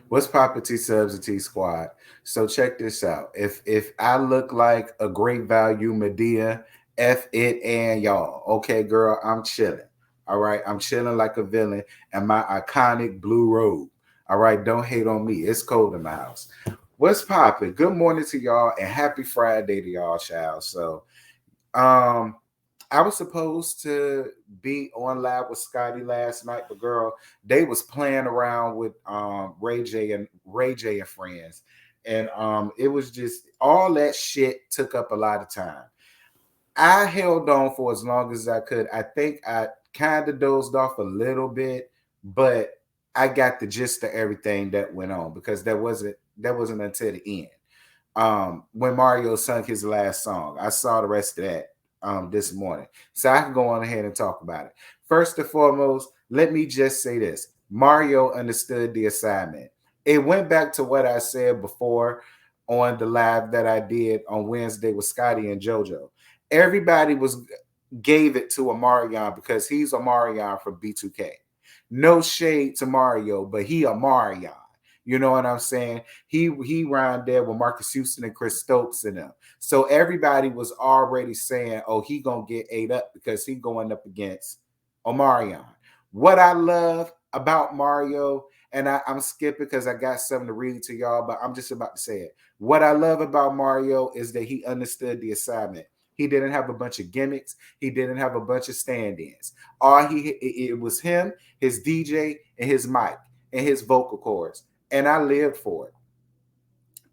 What's poppin' T Subs and T Squad? So check this out. If I look like a great value Medea, F it and y'all. Okay, girl, I'm chilling. All right, I'm chilling like a villain and my iconic blue robe. All right, don't hate on me. It's cold in my house. What's poppin'? Good morning to y'all and happy Friday to y'all, child. Um, I was supposed to be on live with Scotty last night, but girl, they was playing around with Ray J and friends, and it was just all that shit took up a lot of time. I held on for as long as I could. I think I kind of dozed off a little bit, but I got the gist of everything that went on because that wasn't until the end. When Mario sung his last song. I saw the rest of that this morning. So I can go on ahead and talk about it. First and foremost, let me just say this. Mario understood the assignment. It went back to what I said before on the live that I did on Wednesday with Scotty and JoJo. Everybody was gave it to Omarion because he's Omarion from B2K. No shade to Mario, but he Omarion. You know what I'm saying? He ran there with Marcus Houston and Chris Stokes and them. So everybody was already saying, "Oh, he gonna get ate up because he going up against Omarion." What I love about Mario, and I'm skipping because I got something to read to y'all, but I'm just about to say it. What I love about Mario is that he understood the assignment. He didn't have a bunch of gimmicks. He didn't have a bunch of stand-ins. All it was him, his DJ, and his mic and his vocal cords, and I lived for it.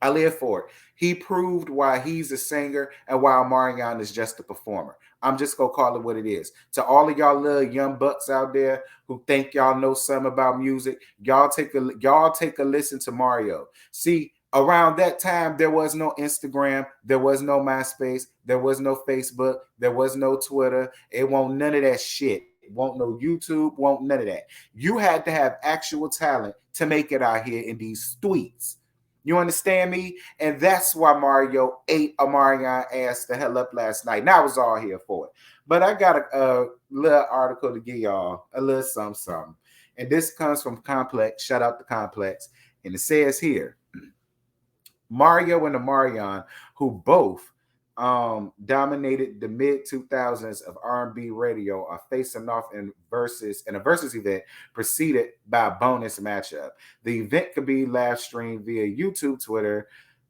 I live for it. He proved why he's a singer and why Omarion is just a performer. I'm just gonna call it what it is. To all of y'all little young bucks out there who think y'all know something about music, y'all take a listen to Mario. See, around that time there was no Instagram, there was no MySpace, there was no Facebook, there was no Twitter. It won't none of that shit. Won't no YouTube, won't none of that. You had to have actual talent to make it out here in these streets. You understand me? And that's why Mario ate a Marion ass the hell up last night. And I was all here for it. But I got a little article to give y'all, a little something, something. And this comes from Complex. Shout out to Complex. And it says here, Mario and Omarion, who both dominated the mid 2000s of R&B radio, are facing off in a versus event preceded by a bonus matchup. The event could be live streamed via YouTube, Twitter,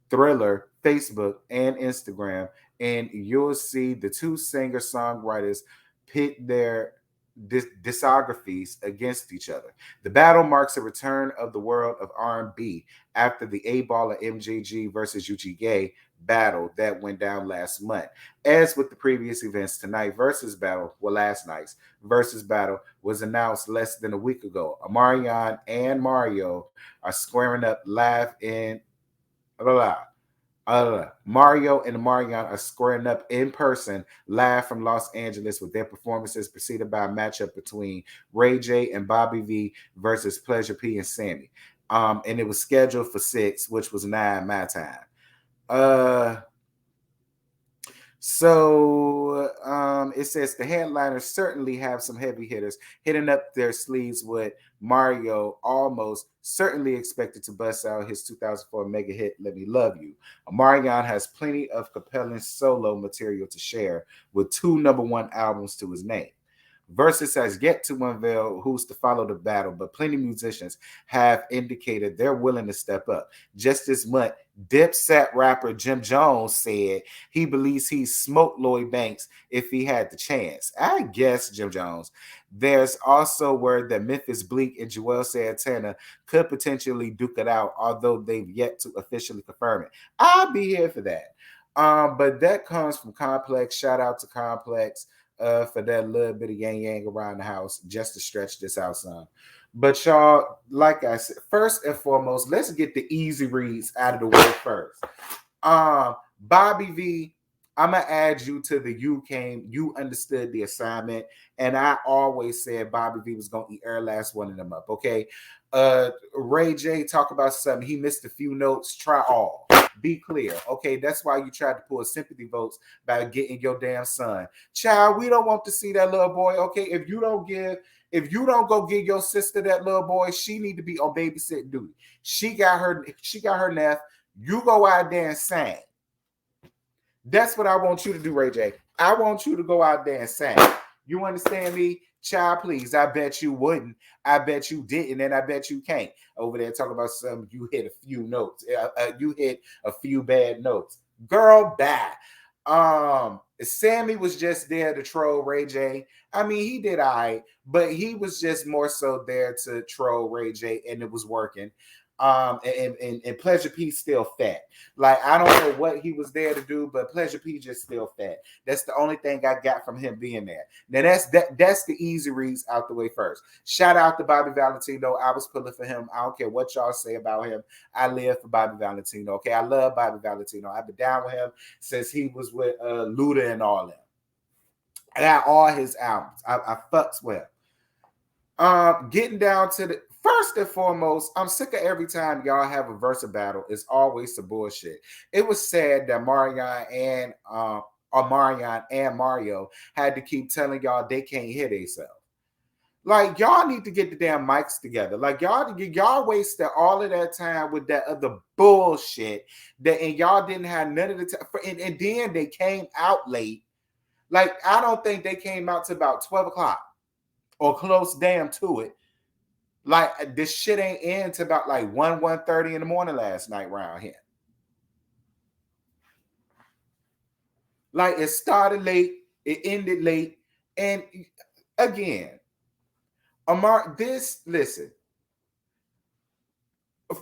Thriller, Facebook, and Instagram, and you'll see the two singer-songwriters pit their discographies against each other. The battle marks a return of the world of R&B after the A-Ball and MJG versus UGA battle that went down last month. As with the previous events, last night's versus battle was announced less than a week ago. Amarion and Mario are squaring up live in blah, blah, Mario and Marion are squaring up in person live from Los Angeles with their performances preceded by a matchup between Ray J and Bobby V versus Pleasure P and Sammy. And it was scheduled for 6, which was 9 my time. Uh, it says the headliners certainly have some heavy hitters hitting up their sleeves with Mario almost certainly expected to bust out his 2004 mega hit Let Me Love You. Marion has plenty of compelling solo material to share with 2 number 1 albums to his name. Versus has yet to unveil who's to follow the battle, but plenty of musicians have indicated they're willing to step up. Just as much, Dipset rapper Jim Jones said he believes he smoked Lloyd Banks if he had the chance. I guess Jim Jones. There's also word that Memphis Bleak and Joel Santana could potentially duke it out, although they've yet to officially confirm it. I'll be here for that. But that comes from Complex. Shout out to Complex for that little bit of yang yang around the house just to stretch this out some. But y'all, like I said, first and foremost, let's get the easy reads out of the way first. Bobby V, I'm gonna add you to the you understood the assignment, and I always said Bobby V was gonna eat every last one of them up. Okay. Ray J talk about something. He missed a few notes. Try all. Be clear. Okay, that's why you tried to pull sympathy votes by getting your damn son. Child, we don't want to see that little boy. Okay, if you don't go give your sister that little boy, she need to be on babysitting duty. She got her neph. You go out there and sing. That's what I want you to do, Ray J. I want you to go out there and sing. You understand me? Child, please. I bet you wouldn't. I bet you didn't, and I bet you can't. Over there talking about some, you hit a few notes. You hit a few bad notes. Girl, bye. Sammy was just there to troll Ray J. I mean, he did all right, but he was just more so there to troll Ray J, and it was working. And Pleasure P still fat. Like, I don't know what he was there to do, but Pleasure P just still fat. That's the only thing I got from him being there. Now that's the easy reads out the way first. Shout out to Bobby Valentino. I was pulling for him. I don't care what y'all say about him. I live for Bobby Valentino. Okay, I love Bobby Valentino. I've been down with him since he was with Luda and all them. I got all his albums. I fucks with him. Getting down to the first and foremost, I'm sick of every time y'all have a verse battle. It's always some bullshit. It was sad that Omarion and Mario had to keep telling y'all they can't hear themselves. Like, y'all need to get the damn mics together. Like, y'all wasted all of that time with that other bullshit and y'all didn't have none of the time. And then they came out late. Like, I don't think they came out to about 12 o'clock or close damn to it. Like, this shit ain't end to about like 1:30 in the morning last night around here. Like, it started late, it ended late, and again, listen.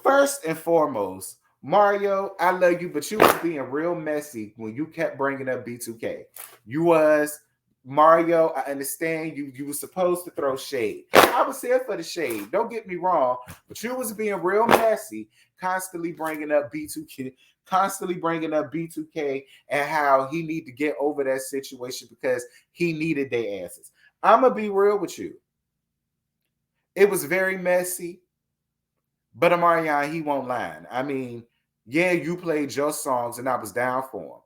First and foremost, Mario, I love you, but you was being real messy when you kept bringing up B2K. You was Mario. I understand you were supposed to throw shade. I was here for the shade. Don't get me wrong, but you was being real messy, constantly bringing up B2K and how he need to get over that situation because he needed their asses. I'm gonna be real with you. It was very messy, but Omarion, he won't lie. I mean, yeah, you played your songs and I was down for them.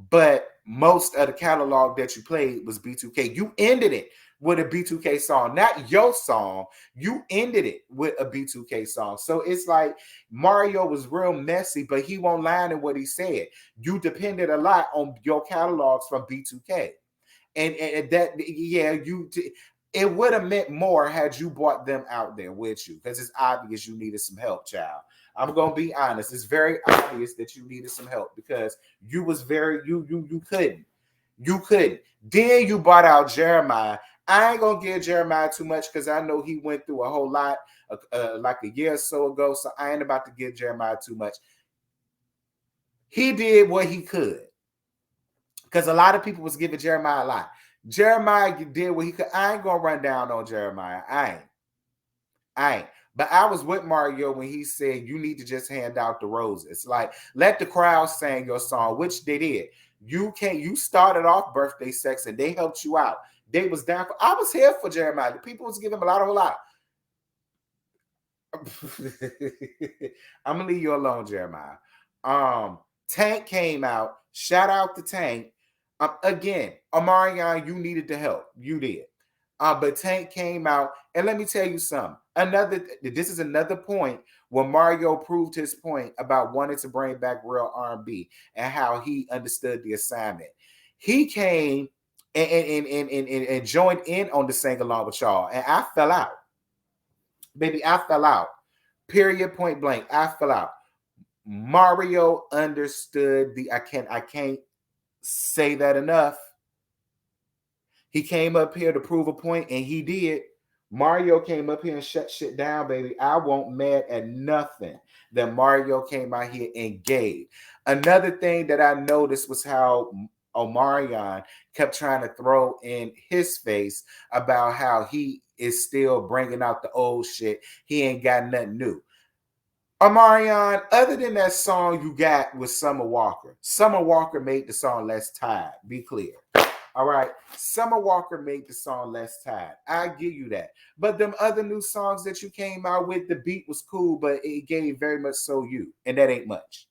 But most of the catalog that you played was B2K. You ended it with a B2K song, not your song. You ended it with a B2K song. So it's like Mario was real messy, but he won't lie in what he said. You depended a lot on your catalogs from B2K. And that, yeah, it would have meant more had you brought them out there with you, because it's obvious you needed some help, child. I'm gonna be honest. It's very obvious that you needed some help because you was you couldn't. Then you brought out Jeremiah. I ain't gonna give Jeremiah too much because I know he went through a whole lot like a year or so ago. So I ain't about to give Jeremiah too much. He did what he could because a lot of people was giving Jeremiah a lot. Jeremiah did what he could. I ain't gonna run down on Jeremiah. I ain't. But I was with Mario when he said you need to just hand out the roses. Like, let the crowd sing your song, which they did. You started off Birthday Sex and they helped you out. They was down for. I was here for Jeremiah. The people was giving him a lot. I'm gonna leave you alone, Jeremiah. Tank came out. Shout out to Tank. Again, Omarion, you needed the help. You did. But Tank came out, and let me tell you something. This is another point where Mario proved his point about wanting to bring back real R&B and how he understood the assignment. He came and joined in on the sing along with y'all, and I fell out. Baby, I fell out. Period, point blank. I fell out. Mario understood I can't say that enough. He came up here to prove a point, and he did. Mario came up here and shut shit down, baby. I won't mad at nothing that Mario came out here and gave. Another thing that I noticed was how Omarion kept trying to throw in his face about how he is still bringing out the old shit. He ain't got nothing new. Omarion, other than that song you got with Summer Walker made the song Less Tired. Be clear. All right. Summer Walker made the song Less Tired. I give you that. But them other new songs that you came out with, the beat was cool, but it gave very much so you. And that ain't much.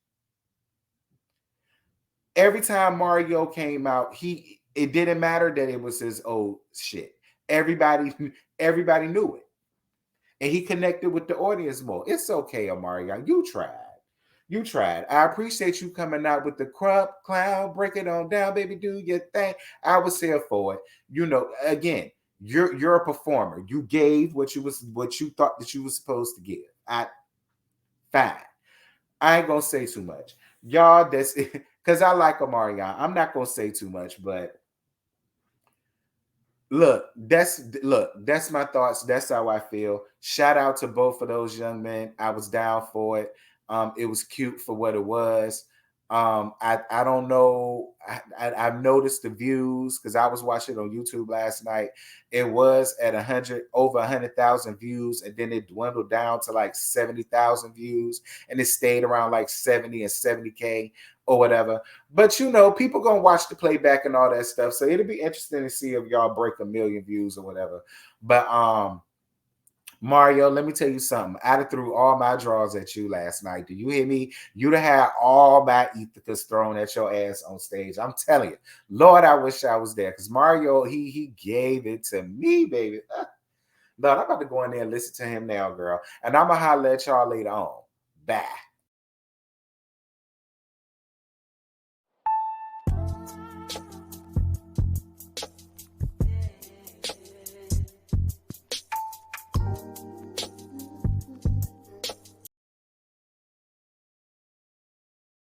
Every time Mario came out, it didn't matter that it was his old shit. Everybody, everybody knew it. And he connected with the audience more. It's okay, Omarion. You tried. You tried. I appreciate you coming out with the crump clown, break it on down, baby. Do your thing. I was here for it. You know, again, you're a performer. You gave what you thought that you were supposed to give. Fine. I ain't gonna say too much. Y'all, that's because I like Omarion. I'm not gonna say too much, but that's my thoughts. That's how I feel. Shout out to both of those young men. I was down for it. It was cute for what it was. I don't know. I've noticed the views because I was watching it on YouTube last night. It was at over 100,000 views, and then it dwindled down to like 70,000 views, and it stayed around like 70 and 70K or whatever. But you know, people gonna watch the playback and all that stuff, so it'll be interesting to see if y'all break 1,000,000 views or whatever. But Mario, let me tell you something. I threw all my draws at you last night. Do you hear me? You'd have had all my ethicas thrown at your ass on stage. I'm telling you, Lord, I wish I was there because Mario, he gave it to me, baby. Lord, I'm about to go in there and listen to him now, girl. And I'm gonna holler at y'all later on. Bye.